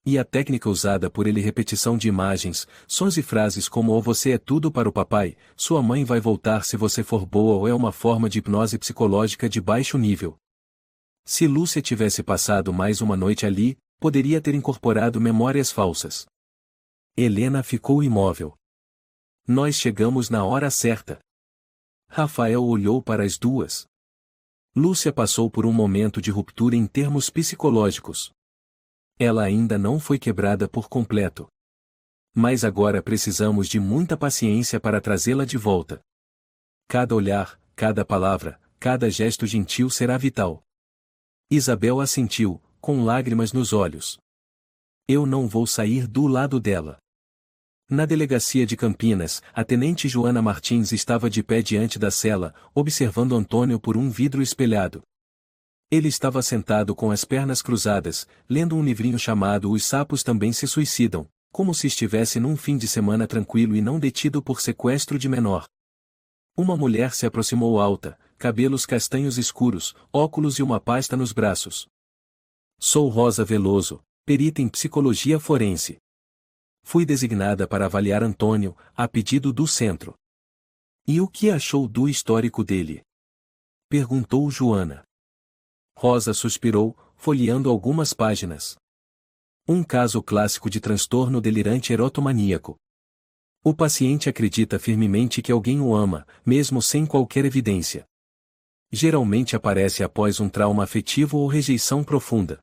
E a técnica usada por ele, repetição de imagens, sons e frases como ou você é tudo para o papai, sua mãe vai voltar se você for boa, ou é uma forma de hipnose psicológica de baixo nível. Se Lúcia tivesse passado mais uma noite ali, poderia ter incorporado memórias falsas. Helena ficou imóvel. Nós chegamos na hora certa. Rafael olhou para as duas. Lúcia passou por um momento de ruptura em termos psicológicos. Ela ainda não foi quebrada por completo. Mas agora precisamos de muita paciência para trazê-la de volta. Cada olhar, cada palavra, cada gesto gentil será vital. Isabel assentiu, com lágrimas nos olhos. Eu não vou sair do lado dela. Na delegacia de Campinas, a tenente Joana Martins estava de pé diante da cela, observando Antônio por um vidro espelhado. Ele estava sentado com as pernas cruzadas, lendo um livrinho chamado Os Sapos Também Se Suicidam, como se estivesse num fim de semana tranquilo e não detido por sequestro de menor. Uma mulher se aproximou alta, cabelos castanhos escuros, óculos e uma pasta nos braços. Sou Rosa Veloso, perita em psicologia forense. Fui designada para avaliar Antônio, a pedido do centro. E o que achou do histórico dele? Perguntou Joana. Rosa suspirou, folheando algumas páginas. Um caso clássico de transtorno delirante erotomaníaco. O paciente acredita firmemente que alguém o ama, mesmo sem qualquer evidência. Geralmente aparece após um trauma afetivo ou rejeição profunda.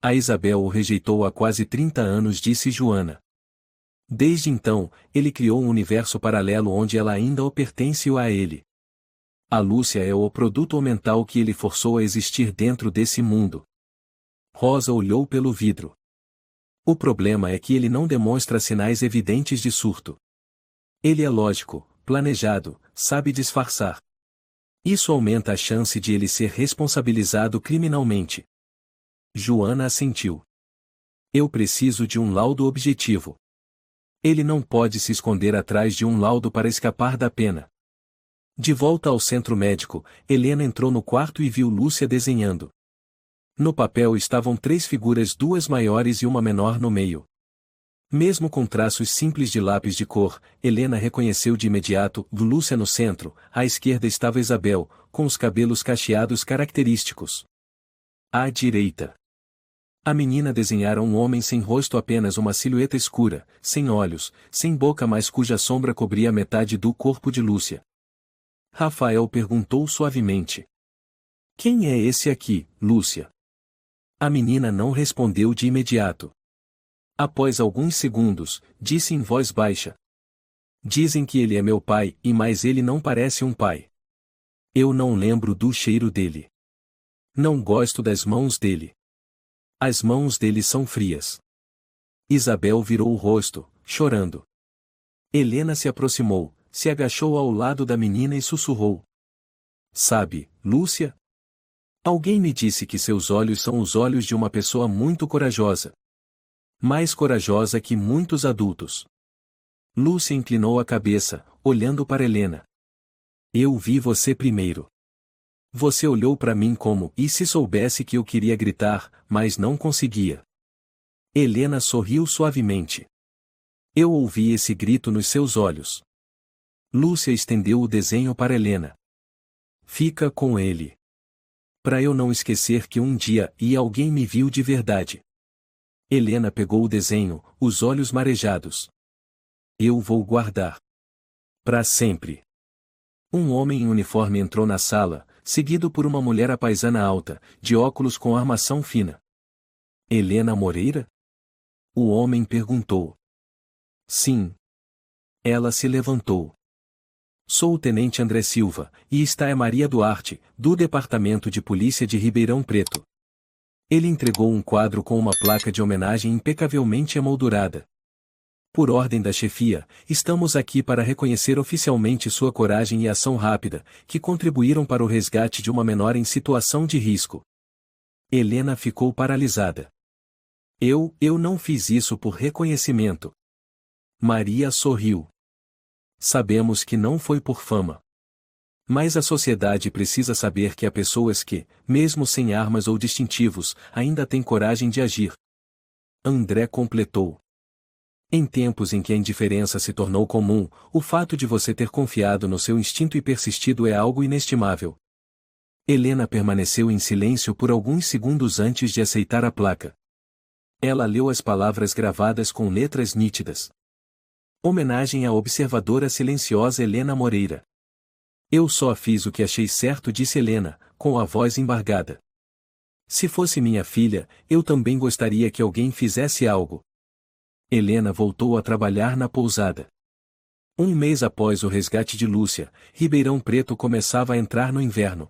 A Isabel o rejeitou há quase 30 anos, disse Joana. Desde então, ele criou um universo paralelo onde ela ainda o pertence a ele. A Lúcia é o produto mental que ele forçou a existir dentro desse mundo. Rosa olhou pelo vidro. O problema é que ele não demonstra sinais evidentes de surto. Ele é lógico, planejado, sabe disfarçar. Isso aumenta a chance de ele ser responsabilizado criminalmente. Joana assentiu. Eu preciso de um laudo objetivo. Ele não pode se esconder atrás de um laudo para escapar da pena. De volta ao centro médico, Helena entrou no quarto e viu Lúcia desenhando. No papel estavam 3 figuras, 2 maiores e uma menor no meio. Mesmo com traços simples de lápis de cor, Helena reconheceu de imediato Lúcia no centro. À esquerda estava Isabel, com os cabelos cacheados característicos. À direita, a menina desenhara um homem sem rosto, apenas uma silhueta escura, sem olhos, sem boca, mas cuja sombra cobria metade do corpo de Lúcia. Rafael perguntou suavemente: "Quem é esse aqui, Lúcia?" A menina não respondeu de imediato. Após alguns segundos, disse em voz baixa: "Dizem que ele é meu pai, mas ele não parece um pai. Eu não lembro do cheiro dele. Não gosto das mãos dele. As mãos dele são frias." Isabel virou o rosto, chorando. Helena se aproximou, se agachou ao lado da menina e sussurrou: "Sabe, Lúcia? Alguém me disse que seus olhos são os olhos de uma pessoa muito corajosa. Mais corajosa que muitos adultos." Lúcia inclinou a cabeça, olhando para Helena. "Eu vi você primeiro. Você olhou para mim como, e se soubesse que eu queria gritar, mas não conseguia." Helena sorriu suavemente. "Eu ouvi esse grito nos seus olhos." Lúcia estendeu o desenho para Helena. "Fica com ele. Para eu não esquecer que um dia alguém me viu de verdade." Helena pegou o desenho, os olhos marejados. "Eu vou guardar. Para sempre." Um homem em uniforme entrou na sala, seguido por uma mulher apaisana alta, de óculos com armação fina. "Helena Moreira?" O homem perguntou. "Sim." Ela se levantou. "Sou o tenente André Silva, e esta é Maria Duarte, do Departamento de Polícia de Ribeirão Preto." Ele entregou um quadro com uma placa de homenagem impecavelmente emoldurada. "Por ordem da chefia, estamos aqui para reconhecer oficialmente sua coragem e ação rápida, que contribuíram para o resgate de uma menor em situação de risco." Helena ficou paralisada. Eu não fiz isso por reconhecimento." Maria sorriu. "Sabemos que não foi por fama. Mas a sociedade precisa saber que há pessoas que, mesmo sem armas ou distintivos, ainda têm coragem de agir." André completou. "Em tempos em que a indiferença se tornou comum, o fato de você ter confiado no seu instinto e persistido é algo inestimável." Helena permaneceu em silêncio por alguns segundos antes de aceitar a placa. Ela leu as palavras gravadas com letras nítidas. "Homenagem à observadora silenciosa Helena Moreira." "Eu só fiz o que achei certo", disse Helena, com a voz embargada. "Se fosse minha filha, eu também gostaria que alguém fizesse algo." Helena voltou a trabalhar na pousada. Um mês após o resgate de Lúcia, Ribeirão Preto começava a entrar no inverno.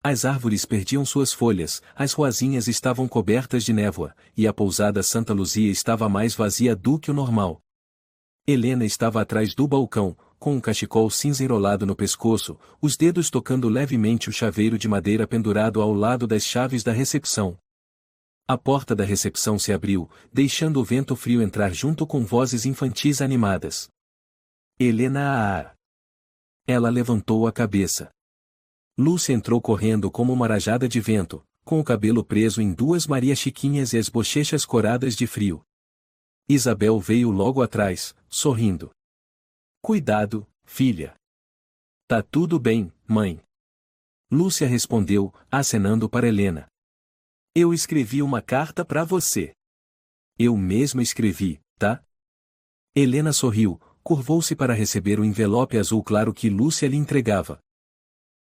As árvores perdiam suas folhas, as ruazinhas estavam cobertas de névoa, e a pousada Santa Luzia estava mais vazia do que o normal. Helena estava atrás do balcão, com um cachecol cinza enrolado no pescoço, os dedos tocando levemente o chaveiro de madeira pendurado ao lado das chaves da recepção. A porta da recepção se abriu, deixando o vento frio entrar junto com vozes infantis animadas. "Helena!" Ela levantou a cabeça. Lúcia entrou correndo como uma rajada de vento, com o cabelo preso em 2 Maria Chiquinhas e as bochechas coradas de frio. Isabel veio logo atrás, sorrindo. "Cuidado, filha." "Tá tudo bem, mãe." Lúcia respondeu, acenando para Helena. "Eu escrevi uma carta para você." "Eu mesma escrevi, tá?" Helena sorriu, curvou-se para receber o envelope azul claro que Lúcia lhe entregava.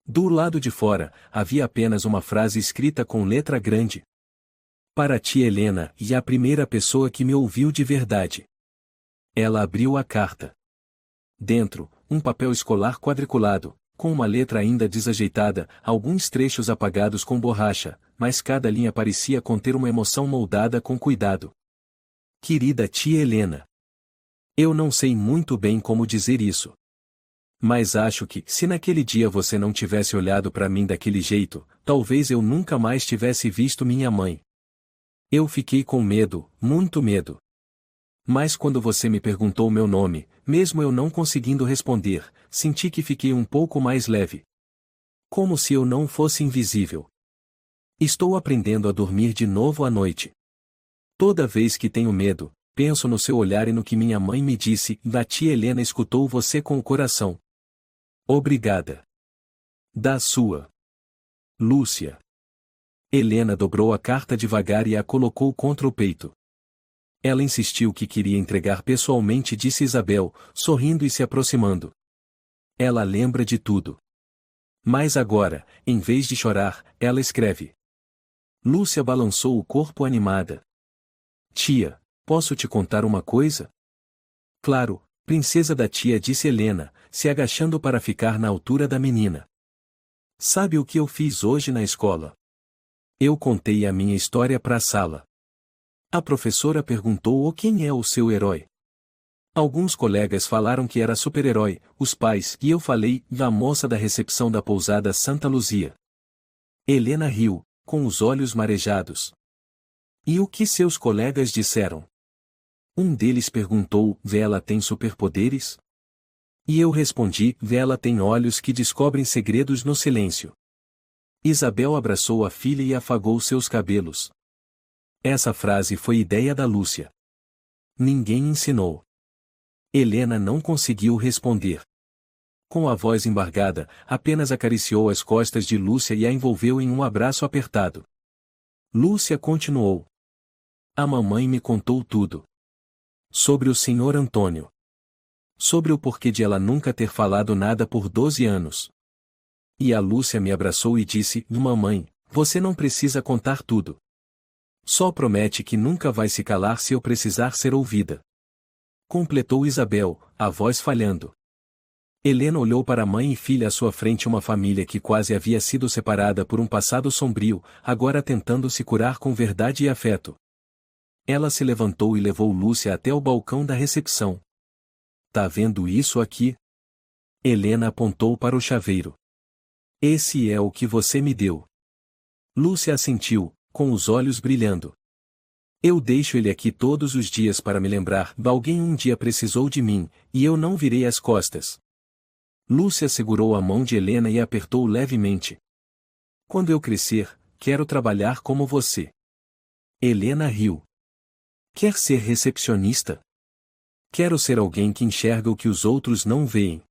Do lado de fora, havia apenas uma frase escrita com letra grande. "Para ti, Helena, e a primeira pessoa que me ouviu de verdade." Ela abriu a carta. Dentro, um papel escolar quadriculado, com uma letra ainda desajeitada, alguns trechos apagados com borracha, mas cada linha parecia conter uma emoção moldada com cuidado. "Querida tia Helena. Eu não sei muito bem como dizer isso. Mas acho que, se naquele dia você não tivesse olhado para mim daquele jeito, talvez eu nunca mais tivesse visto minha mãe. Eu fiquei com medo, muito medo. Mas quando você me perguntou meu nome, mesmo eu não conseguindo responder, senti que fiquei um pouco mais leve. Como se eu não fosse invisível." Estou aprendendo a dormir de novo à noite. Toda vez que tenho medo, penso no seu olhar e no que minha mãe me disse, da tia Helena escutou você com o coração. Obrigada. Da sua. Lúcia. Helena dobrou a carta devagar e a colocou contra o peito. Ela insistiu que queria entregar pessoalmente, disse Isabel, sorrindo e se aproximando. Ela lembra de tudo. Mas agora, em vez de chorar, ela escreve. Lúcia balançou o corpo animada. Tia, posso te contar uma coisa? Claro, princesa da tia, disse Helena, se agachando para ficar na altura da menina. Sabe o que eu fiz hoje na escola? Eu contei a minha história para a sala. A professora perguntou quem é o seu herói. Alguns colegas falaram que era super-herói, os pais, e eu falei, da moça da recepção da pousada Santa Luzia. Helena riu, com os olhos marejados. E o que seus colegas disseram? Um deles perguntou, ela tem superpoderes? E eu respondi, ela tem olhos que descobrem segredos no silêncio. Isabel abraçou a filha e afagou seus cabelos. Essa frase foi ideia da Lúcia. Ninguém ensinou. Helena não conseguiu responder. Com a voz embargada, apenas acariciou as costas de Lúcia e a envolveu em um abraço apertado. Lúcia continuou. A mamãe me contou tudo. Sobre o Sr. Antônio. Sobre o porquê de ela nunca ter falado nada por 12 anos. E a Lúcia me abraçou e disse, mamãe, você não precisa contar tudo. Só promete que nunca vai se calar se eu precisar ser ouvida. Completou Isabel, a voz falhando. Helena olhou para a mãe e filha à sua frente, uma família que quase havia sido separada por um passado sombrio, agora tentando se curar com verdade e afeto. Ela se levantou e levou Lúcia até o balcão da recepção. Tá vendo isso aqui? Helena apontou para o chaveiro. Esse é o que você me deu. Lúcia assentiu, com os olhos brilhando. Eu deixo ele aqui todos os dias para me lembrar, alguém um dia precisou de mim, e eu não virei as costas. Lúcia segurou a mão de Helena e apertou levemente. Quando eu crescer, quero trabalhar como você. Helena riu. Quer ser recepcionista? Quero ser alguém que enxerga o que os outros não veem.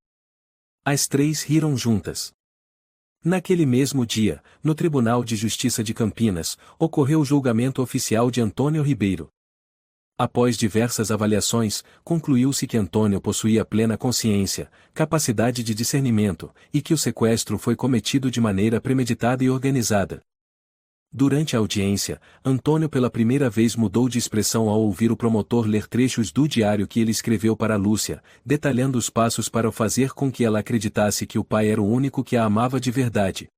As três riram juntas. Naquele mesmo dia, no Tribunal de Justiça de Campinas, ocorreu o julgamento oficial de Antônio Ribeiro. Após diversas avaliações, concluiu-se que Antônio possuía plena consciência, capacidade de discernimento, e que o sequestro foi cometido de maneira premeditada e organizada. Durante a audiência, Antônio pela primeira vez mudou de expressão ao ouvir o promotor ler trechos do diário que ele escreveu para Lúcia, detalhando os passos para fazer com que ela acreditasse que o pai era o único que a amava de verdade.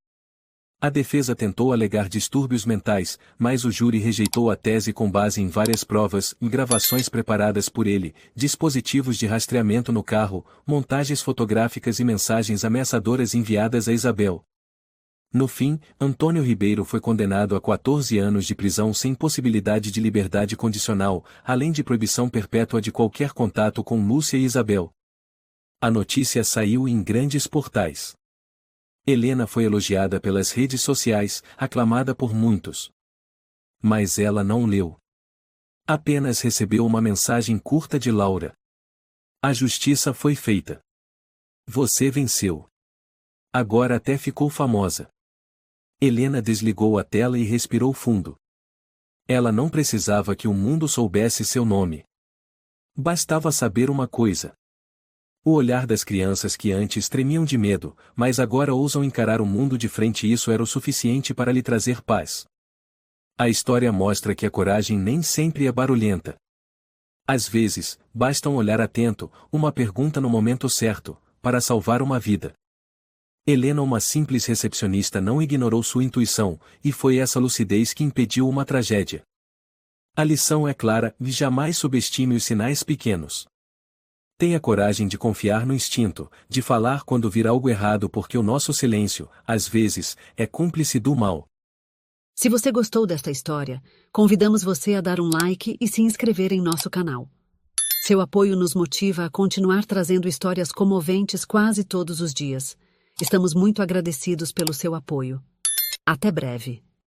A defesa tentou alegar distúrbios mentais, mas o júri rejeitou a tese com base em várias provas e gravações preparadas por ele, dispositivos de rastreamento no carro, montagens fotográficas e mensagens ameaçadoras enviadas a Isabel. No fim, Antônio Ribeiro foi condenado a 14 anos de prisão sem possibilidade de liberdade condicional, além de proibição perpétua de qualquer contato com Lúcia e Isabel. A notícia saiu em grandes portais. Helena foi elogiada pelas redes sociais, aclamada por muitos. Mas ela não leu. Apenas recebeu uma mensagem curta de Laura. A justiça foi feita. Você venceu. Agora até ficou famosa. Helena desligou a tela e respirou fundo. Ela não precisava que o mundo soubesse seu nome. Bastava saber uma coisa. O olhar das crianças que antes tremiam de medo, mas agora ousam encarar o mundo de frente, isso era o suficiente para lhe trazer paz. A história mostra que a coragem nem sempre é barulhenta. Às vezes, basta um olhar atento, uma pergunta no momento certo, para salvar uma vida. Helena, uma simples recepcionista, não ignorou sua intuição, e foi essa lucidez que impediu uma tragédia. A lição é clara, e jamais subestime os sinais pequenos. Tenha coragem de confiar no instinto, de falar quando vir algo errado, porque o nosso silêncio, às vezes, é cúmplice do mal. Se você gostou desta história, convidamos você a dar um like e se inscrever em nosso canal. Seu apoio nos motiva a continuar trazendo histórias comoventes quase todos os dias. Estamos muito agradecidos pelo seu apoio. Até breve.